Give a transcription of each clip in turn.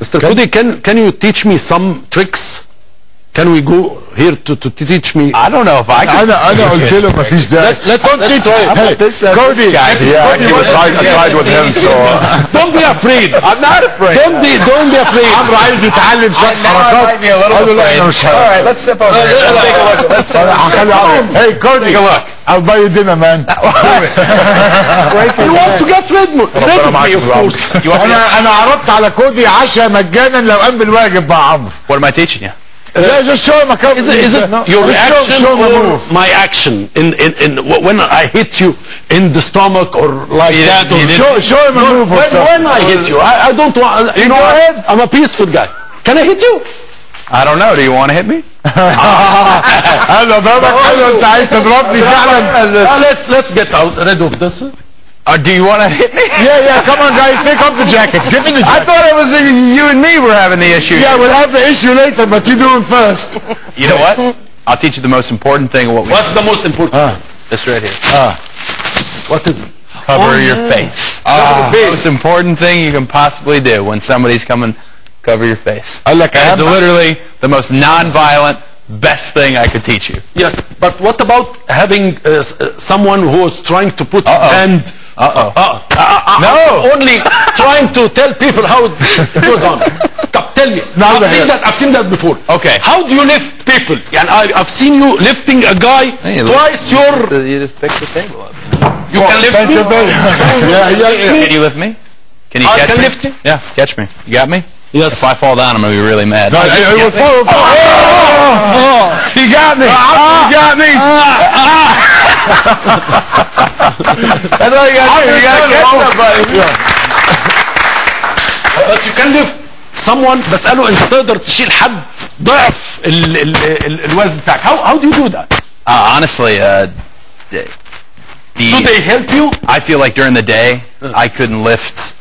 Mr. Cody, can you teach me some tricks? Can we go here to teach me? I don't know if I can. أنا قلت له مفيش داعي. Let's try it. Hey, Cody. Yeah, I tried with him, so. Don't be afraid. I'm not afraid. Don't be afraid. عمرو عايز يتعلم شوية حركات. might be a little قال له لا afraid. أنا مش All right, let's step over here. Let's take a look. Let's take a look. Hey, Cody. Take a look. I'll buy you dinner, man. You want to get rid of me, of course. أنا عرضت على كودي عشاء مجانا لو قام بالواجب مع عمرو. What am I teaching you? Yeah, just show him a couple. Is it your reaction show him a or move. my action in when I hit you in the stomach or like that? Or Show him a move or something. When I hit you, I don't want. You know what? I'm a peaceful guy. Can I hit you? I don't know. Do you want to hit me? أنا ضربك. قال له أنت عايز تضربني فعلا. Let's get rid of this. Do you want to hit me? Yeah, come on, guys, take off the jackets. Give me the jacket. I thought it was you and me were having the issue. Yeah, we'll have the issue later, but you do it first. You know what? I'll teach you the most important thing of what we What's the most important? This right here. What is it? Cover your face. The most important thing you can possibly do when somebody's coming, cover your face. قال لك It's literally the most non-violent, best thing I could teach you. Yes, but what about having someone who is trying to put his hand? No. Only trying to tell people how it goes on. Tell me. I've seen that before. Okay. How do you lift people? And I've seen you lifting a guy twice your. You just pick the table up. You can lift me. Yeah. Can you lift me? Can you catch can me? lift you? Yeah, catch me. You got me? Yes. If I fall down, I'm gonna be really mad. He got me. He got me. That's all you gotta do. You gotta catch somebody. But you can lift someone. بسأله أنت تقدر تشيل حد ضعف الوزن بتاعك. How do you do that? Honestly, Do they help you? I feel like during the day I couldn't lift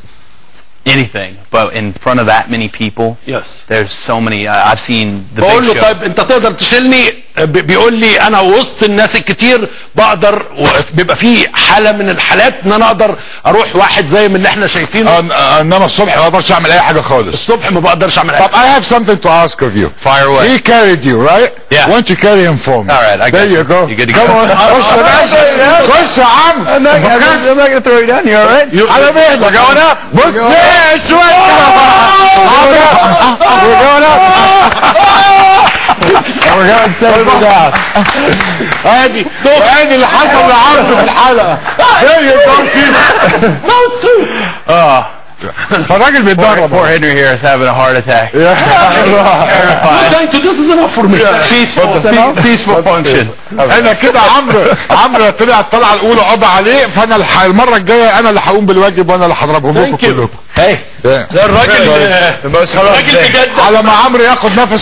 anything, but in front of that many people, Yes. there's so many. I've seen the بقول big له show. طيب انت تقدر تشيلني بيقول لي انا وسط الناس الكتير بقدر بيبقى في حاله من الحالات ان انا اقدر اروح واحد زي من اللي احنا شايفينه انما الصبح ما اقدرش اعمل اي حاجه خالص. الصبح ما بقدرش اعمل اي But I have something to ask of you. Fire away. He carried you, right? Yeah. Why don't you carry him for me? All right, I got There you go. You good to Come go? on. خش يا باشا. خش يا عم. I'm not gonna throw you down. You all right? على مهلك. We're going up. بص ليه شويه. We're going up. We're going to save it out. ادي اللي حصل لعمرو في الحلقه. There you go. No, it's true. فالراجل بيتدرب. Poor Henry here is having a heart attack. This is enough for me. Peaceful function. انا كده عمرو طلع الطلعه الاولى قضى عليه، فانا المره الجايه انا اللي هقوم بالواجب وانا اللي هضربهم لكم كلكم. Hey. ده الراجل The most heroic thing. بجد على ما عمرو ياخد نفسه